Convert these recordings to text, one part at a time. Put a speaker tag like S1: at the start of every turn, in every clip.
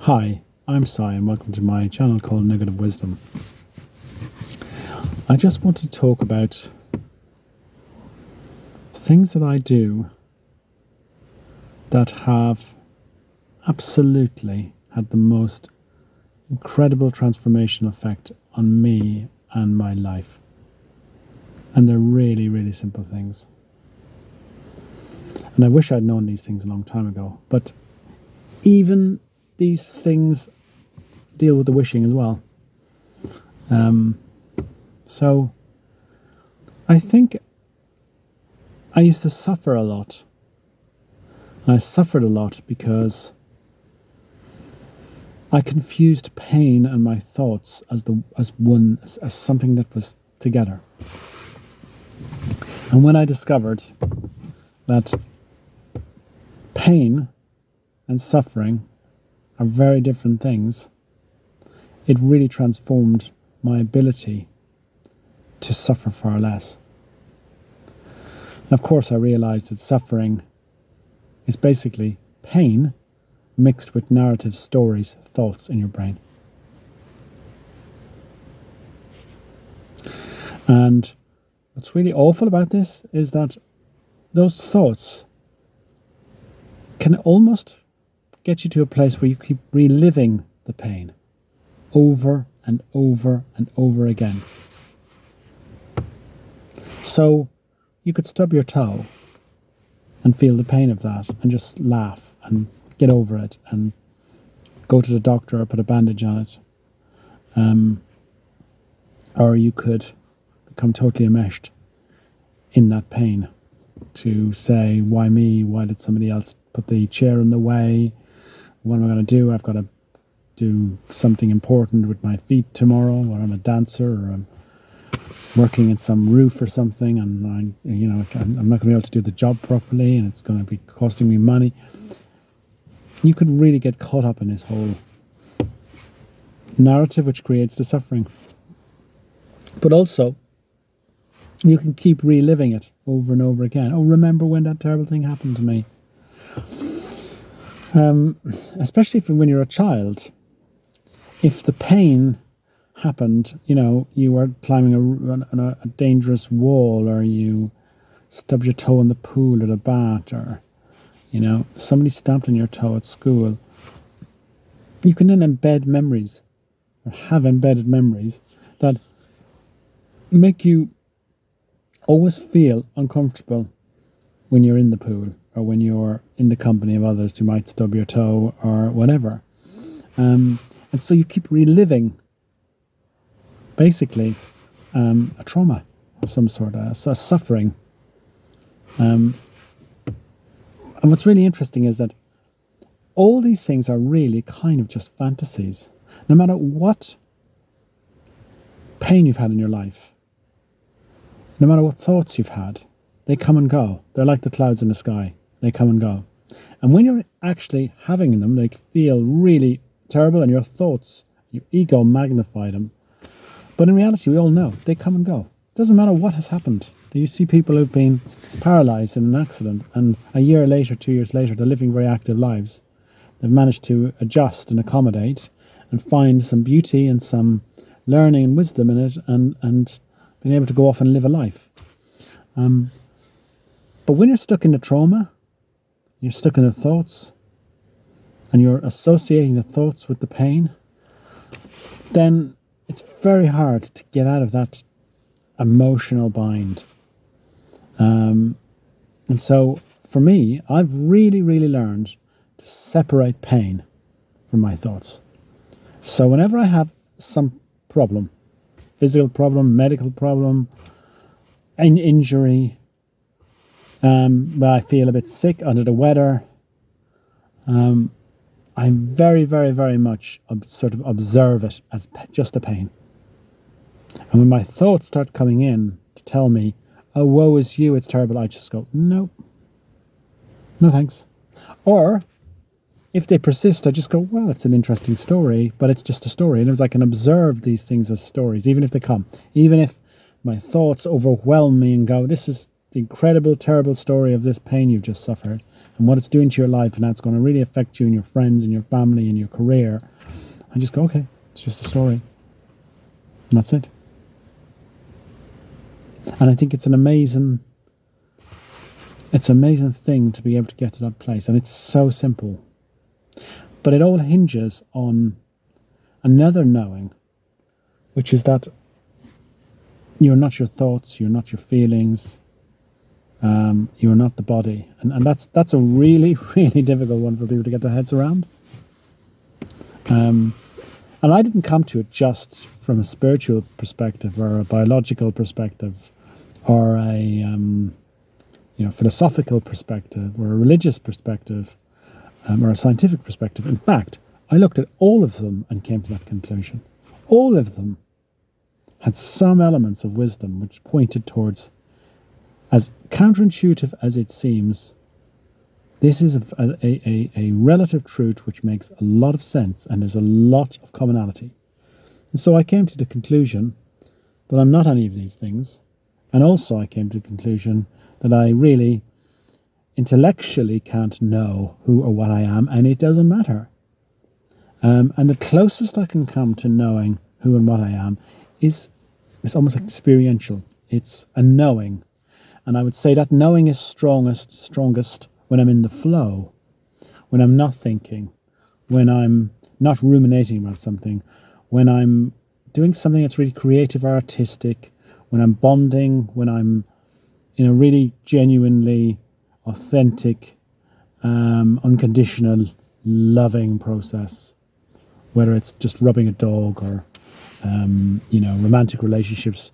S1: Hi, I'm Si and welcome to my channel called Nugget of Wisdom. I just want to talk about things that I do that have absolutely had the most incredible transformational effect on me and my life. And they're really, really simple things. And I wish I'd known these things a long time ago, but even these things deal with the wishing as well. So I think I used to suffer a lot. And I suffered a lot because I confused pain and my thoughts as something that was together. And when I discovered that pain and suffering are very different things, it really transformed my ability to suffer far less. And of course, I realized that suffering is basically pain mixed with narrative stories, thoughts in your brain. And what's really awful about this is that those thoughts can almost get you to a place where you keep reliving the pain over and over and over again. So you could stub your toe and feel the pain of that and just laugh and get over it and go to the doctor or put a bandage on it. Or you could become totally enmeshed in that pain to say, why me? Why did somebody else put the chair in the way? What am I going to do? I've got to do something important with my feet tomorrow, or I'm a dancer, or I'm working in some roof or something, and I'm not going to be able to do the job properly, and it's going to be costing me money. You could really get caught up in this whole narrative which creates the suffering. But also, you can keep reliving it over and over again. Oh, remember when that terrible thing happened to me? Especially when you're a child. If the pain happened, you were climbing a dangerous wall, or you stubbed your toe in the pool or the bath, or, somebody stamped on your toe at school, you can then embed memories, or have embedded memories, that make you always feel uncomfortable when you're in the pool, or when you're in the company of others who might stub your toe or whatever. And so you keep reliving, basically, a trauma of some sort, a suffering. And what's really interesting is that all these things are really kind of just fantasies. No matter what pain you've had in your life, no matter what thoughts you've had, they come and go. They're like the clouds in the sky. They come and go. And when you're actually having them, they feel really terrible, and your thoughts, your ego magnify them. But in reality, we all know they come and go. It doesn't matter what has happened. You see people who've been paralyzed in an accident, and a year later, 2 years later, they're living very active lives. They've managed to adjust and accommodate and find some beauty and some learning and wisdom in it, and being able to go off and live a life. But when you're stuck in the trauma, you're stuck in the thoughts, and you're associating the thoughts with the pain, then it's very hard to get out of that emotional bind. And so for me, I've really, really learned to separate pain from my thoughts. So whenever I have some problem, physical problem, medical problem, an injury, where I feel a bit sick, under the weather, I very, very, very much sort of observe it as just a pain. And when my thoughts start coming in to tell me, oh, woe is you, it's terrible, I just go, no thanks. Or if they persist, I just go, well, it's an interesting story, but it's just a story. And as I can observe these things as stories, even if they come, even if my thoughts overwhelm me and go, this is the incredible, terrible story of this pain you've just suffered. and what it's doing to your life and how it's going to really affect you and your friends and your family and your career, I just go, okay, it's just a story. And that's it. And I think it's an amazing thing to be able to get to that place. And it's so simple. But it all hinges on another knowing, which is that you're not your thoughts, you're not your feelings, you're not the body. And that's a really, really difficult one for people to get their heads around. And I didn't come to it just from a spiritual perspective or a biological perspective or a philosophical perspective or a religious perspective or a scientific perspective. In fact, I looked at all of them and came to that conclusion. All of them had some elements of wisdom which pointed towards, as counterintuitive as it seems, this is a relative truth which makes a lot of sense and there's a lot of commonality. And so I came to the conclusion that I'm not any of these things. And also I came to the conclusion that I really intellectually can't know who or what I am, and it doesn't matter. And the closest I can come to knowing who and what I am is almost experiential. It's a knowing. And I would say that knowing is strongest when I'm in the flow, when I'm not thinking, when I'm not ruminating about something, when I'm doing something that's really creative or artistic, when I'm bonding, when I'm in a really genuinely authentic, unconditional, loving process, whether it's just rubbing a dog or, romantic relationships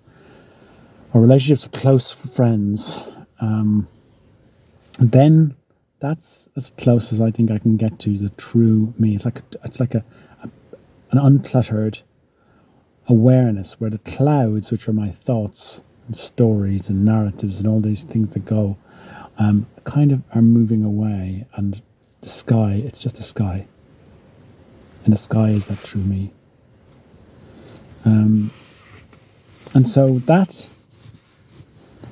S1: or relationships with close friends, then that's as close as I think I can get to the true me. It's like an uncluttered awareness where the clouds, which are my thoughts and stories and narratives and all these things that go, kind of are moving away, and the sky, it's just a sky. And the sky is that true me. And so that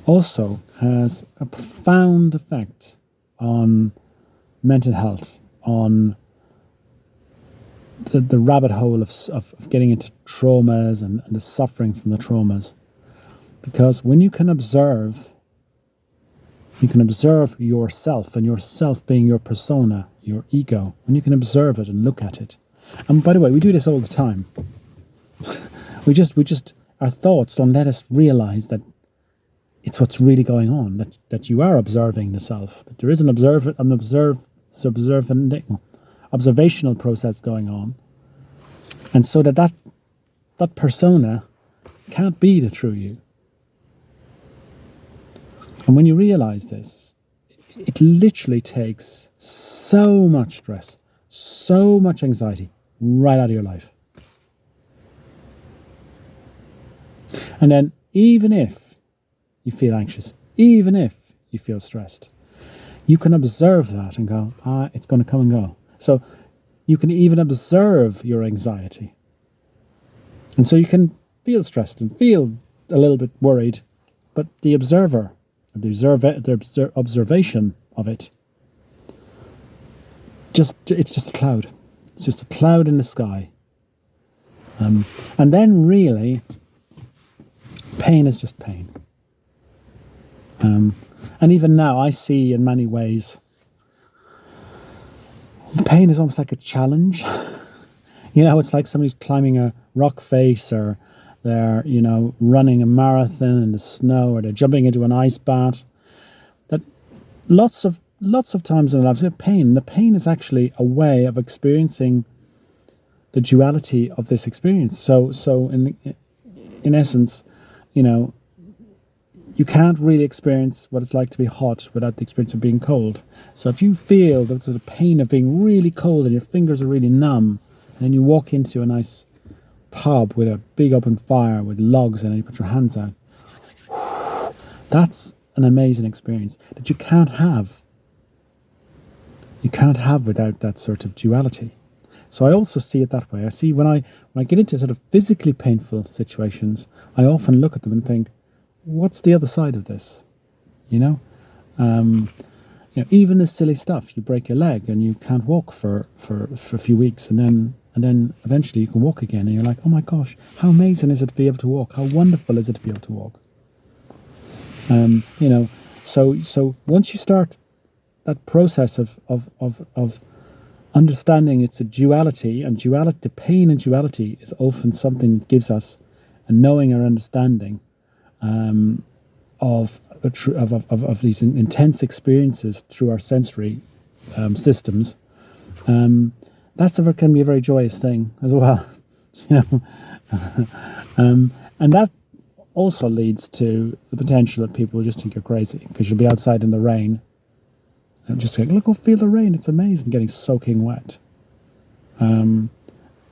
S1: also has a profound effect on mental health, on the rabbit hole of getting into traumas and the suffering from the traumas. Because when you can observe yourself, and yourself being your persona, your ego, when you can observe it and look at it. And by the way, we do this all the time. we just our thoughts don't let us realize that it's what's really going on, that you are observing the self, that there is an observational process going on. And so that persona can't be the true you. And when you realize this, it literally takes so much stress, so much anxiety right out of your life. And then even if you feel anxious, even if you feel stressed, you can observe that and go, it's going to come and go. So you can even observe your anxiety. And so you can feel stressed and feel a little bit worried, but the observation of it, it's just a cloud. It's just a cloud in the sky. And then really, pain is just pain. And even now, I see in many ways, pain is almost like a challenge. It's like somebody's climbing a rock face, or they're, running a marathon in the snow, or they're jumping into an ice bath. That lots of times in our lives we have pain. The pain is actually a way of experiencing the duality of this experience. So in essence, you can't really experience what it's like to be hot without the experience of being cold. So if you feel the sort of pain of being really cold and your fingers are really numb, and then you walk into a nice pub with a big open fire with logs in it, and you put your hands out, that's an amazing experience that you can't have. You can't have without that sort of duality. So I also see it that way. I see when I get into sort of physically painful situations, I often look at them and think, what's the other side of this? Even the silly stuff. You break your leg and you can't walk for a few weeks, and then eventually you can walk again, and you're like, oh my gosh, how amazing is it to be able to walk? How wonderful is it to be able to walk? So once you start that process of understanding it's a duality, and the pain and duality is often something that gives us a knowing or understanding of these intense experiences through our sensory systems. Can be a very joyous thing as well, and that also leads to the potential that people just think you're crazy because you'll be outside in the rain and just like, look, feel the rain, it's amazing, getting soaking wet.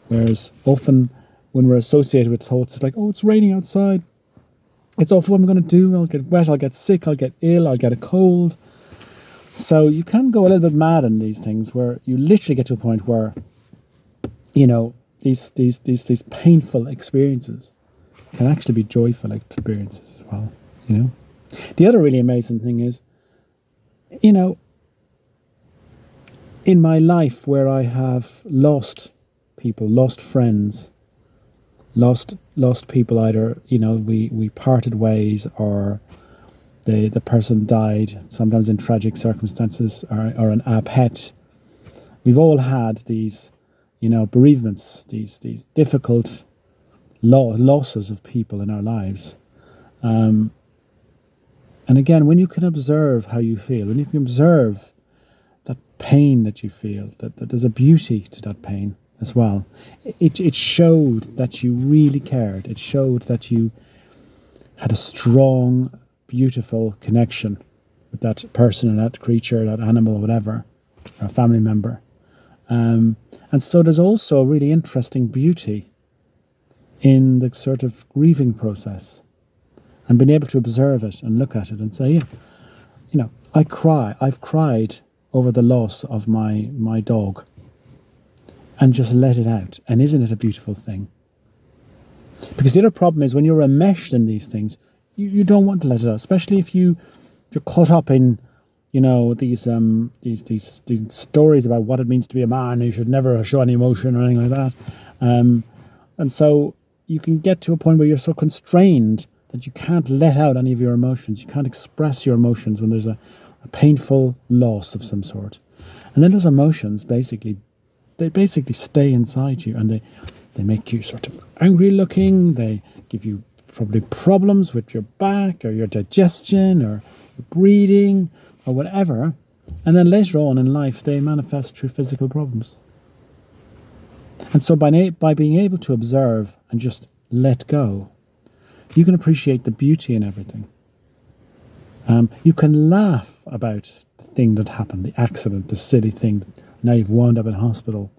S1: Whereas often when we're associated with thoughts, it's like, oh, it's raining outside, it's awful, what am I going to do? I'll get wet, I'll get sick, I'll get ill, I'll get a cold. So you can go a little bit mad in these things where you literally get to a point where, these painful experiences can actually be joyful experiences as well, The other really amazing thing is, in my life where I have lost people, lost friends, lost people, either, we parted ways, or the person died, sometimes in tragic circumstances, or a pet. We've all had these, bereavements, these difficult losses of people in our lives. And again, when you can observe how you feel, when you can observe that pain that you feel, that there's a beauty to that pain as well, it showed that you really cared. It showed that you had a strong, beautiful connection with that person or that creature, that animal or whatever, or a family member. And so there's also a really interesting beauty in the sort of grieving process, and being able to observe it and look at it and say, I've cried over the loss of my dog, and just let it out. And isn't it a beautiful thing? Because the other problem is when you're enmeshed in these things, you don't want to let it out, especially if you're caught up in, these stories about what it means to be a man. You should never show any emotion or anything like that. And so you can get to a point where you're so constrained that you can't let out any of your emotions. You can't express your emotions when there's a painful loss of some sort. And then those emotions basically stay inside you, and they make you sort of angry looking. They give you probably problems with your back or your digestion or your breathing or whatever. And then later on in life, they manifest through physical problems. And so by being able to observe and just let go, you can appreciate the beauty in everything. You can laugh about the thing that happened, the accident, the silly thing. Now you've wound up in hospital.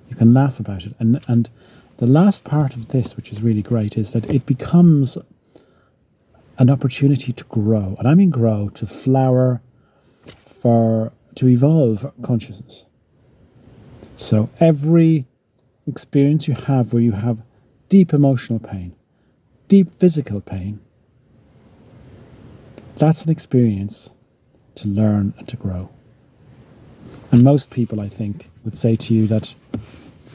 S1: You can laugh about it. And the last part of this, which is really great, is that it becomes an opportunity to grow. And I mean grow, to flower, to evolve consciousness. So every experience you have where you have deep emotional pain, deep physical pain, that's an experience to learn and to grow. And most people, I think, would say to you that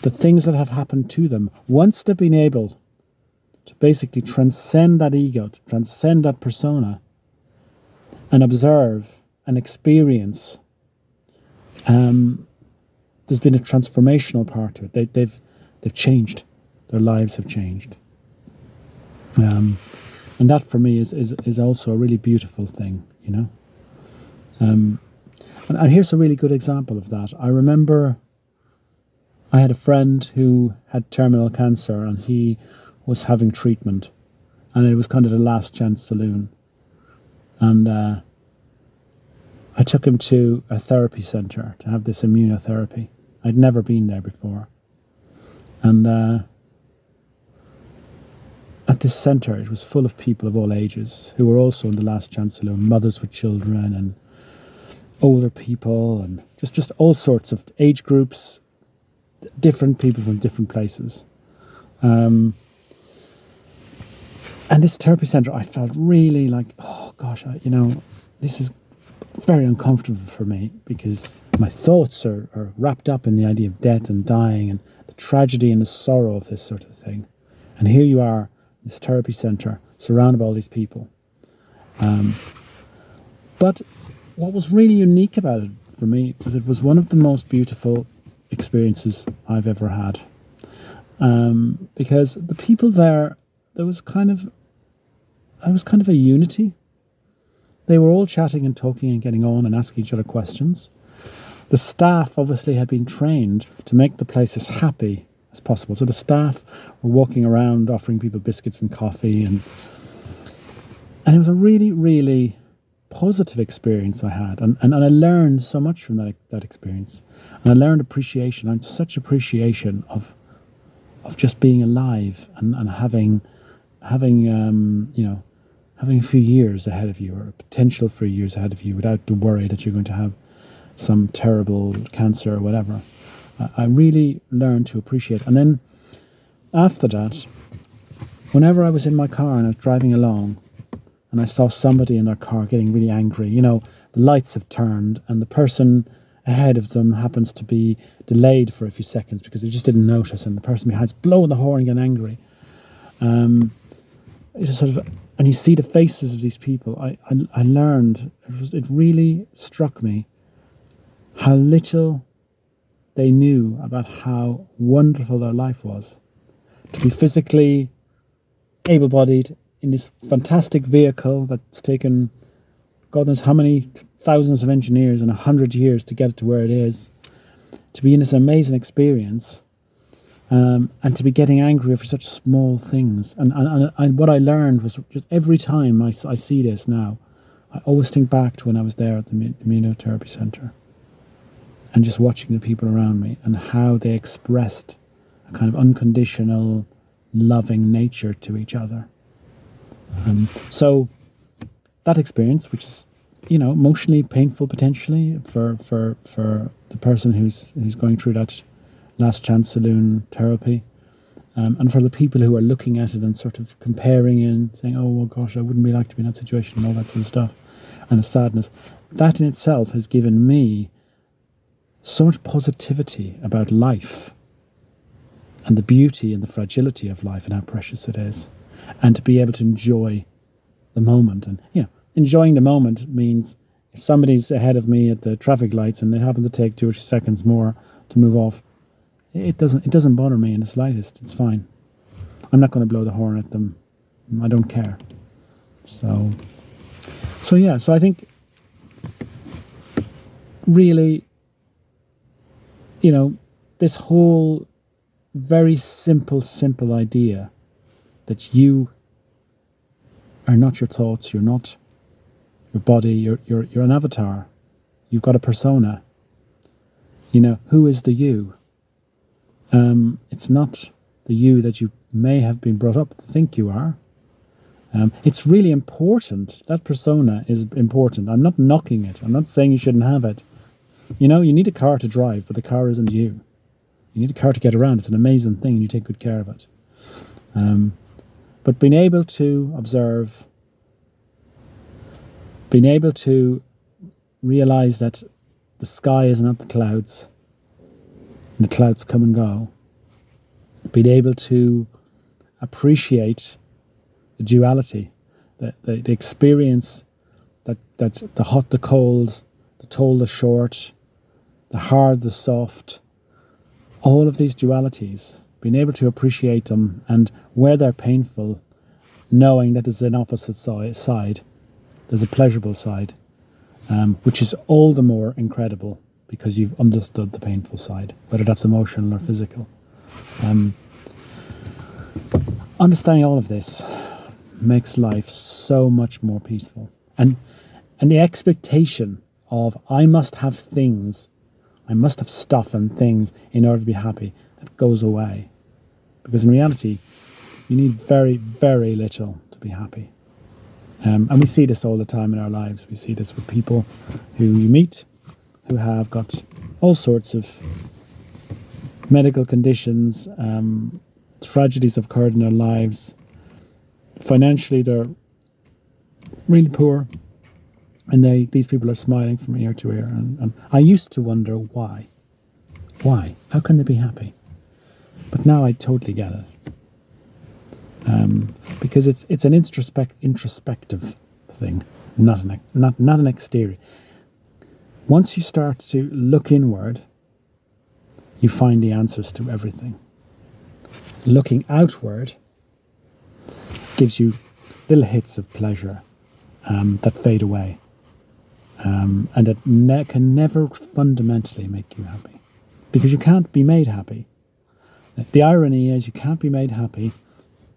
S1: the things that have happened to them, once they've been able to basically transcend that ego, to transcend that persona, and observe and experience, there's been a transformational part to it. They've changed. Their lives have changed. And that for me is also a really beautiful thing, And here's a really good example of that. I remember I had a friend who had terminal cancer, and he was having treatment, and it was kind of the last chance saloon. And I took him to a therapy centre to have this immunotherapy. I'd never been there before. And at this centre, it was full of people of all ages who were also in the last chance saloon, mothers with children and older people, and just all sorts of age groups, different people from different places. And this therapy centre, I felt really like, oh gosh, this is very uncomfortable for me because my thoughts are wrapped up in the idea of death and dying and the tragedy and the sorrow of this sort of thing. And here you are, this therapy centre, surrounded by all these people. But what was really unique about it for me was it was one of the most beautiful experiences I've ever had. Because the people there was kind of a unity. They were all chatting and talking and getting on and asking each other questions. The staff obviously had been trained to make the place as happy as possible. So the staff were walking around offering people biscuits and coffee, and it was a really, really positive experience I had. And I learned so much from that experience. And I learned appreciation. I had such appreciation of just being alive and having a few years ahead of you, or a potential for years ahead of you, without the worry that you're going to have some terrible cancer or whatever. I really learned to appreciate. And then after that, whenever I was in my car and I was driving along and I saw somebody in their car getting really angry, the lights have turned and the person ahead of them happens to be delayed for a few seconds because they just didn't notice, and the person behind's blowing the horn and getting angry. It just sort of, and you see the faces of these people. I learned, it really struck me how little they knew about how wonderful their life was. To be physically able-bodied in this fantastic vehicle that's taken God knows how many thousands of engineers and 100 years to get it to where it is. To be in this amazing experience. And to be getting angry over such small things. And what I learned was just every time I see this now, I always think back to when I was there at the immunotherapy centre and just watching the people around me and how they expressed a kind of unconditional, loving nature to each other. So that experience, which is, emotionally painful potentially for the person who's going through that last chance saloon therapy, and for the people who are looking at it and sort of comparing and saying, oh well, gosh, I wouldn't be like to be in that situation and all that sort of stuff, and the sadness, that in itself has given me so much positivity about life and the beauty and the fragility of life and how precious it is, and to be able to enjoy the moment. And enjoying the moment means if somebody's ahead of me at the traffic lights and they happen to take 2 or 3 seconds more to move off, it doesn't bother me in the slightest. It's fine. I'm not going to blow the horn at them. I don't care. So I think really, this whole very simple idea that you are not your thoughts, you're not your body, you're an avatar. You've got a persona. Who is the you? It's not the you that you may have been brought up to think you are. It's really important. That persona is important. I'm not knocking it. I'm not saying you shouldn't have it. You need a car to drive, but the car isn't you. You need a car to get around. It's an amazing thing, and you take good care of it. But being able to observe, being able to realize that the sky is not the clouds, and the clouds come and go, being able to appreciate the duality, the experience that the hot, the cold, the tall, the short, the hard, the soft, all of these dualities, being able to appreciate them, and where they're painful, knowing that there's an opposite side, there's a pleasurable side, which is all the more incredible because you've understood the painful side, whether that's emotional or physical. Understanding all of this makes life so much more peaceful. And the expectation of I must have things, I must have stuff and things in order to be happy, that goes away. Because in reality, you need very, very little to be happy. And we see this all the time in our lives. We see this with people who you meet, who have got all sorts of medical conditions, tragedies have occurred in their lives. Financially, they're really poor. And these people are smiling from ear to ear. And I used to wonder why. Why? How can they be happy? But now I totally get it. Because it's an introspective thing, not an exterior. Once you start to look inward, you find the answers to everything. Looking outward gives you little hits of pleasure that fade away, and that can never fundamentally make you happy, because you can't be made happy. The irony is you can't be made happy,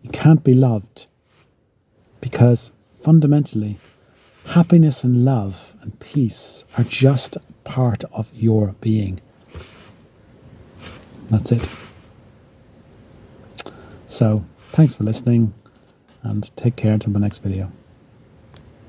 S1: you can't be loved, because fundamentally happiness and love and peace are just part of your being. That's it. So, thanks for listening, and take care until my next video.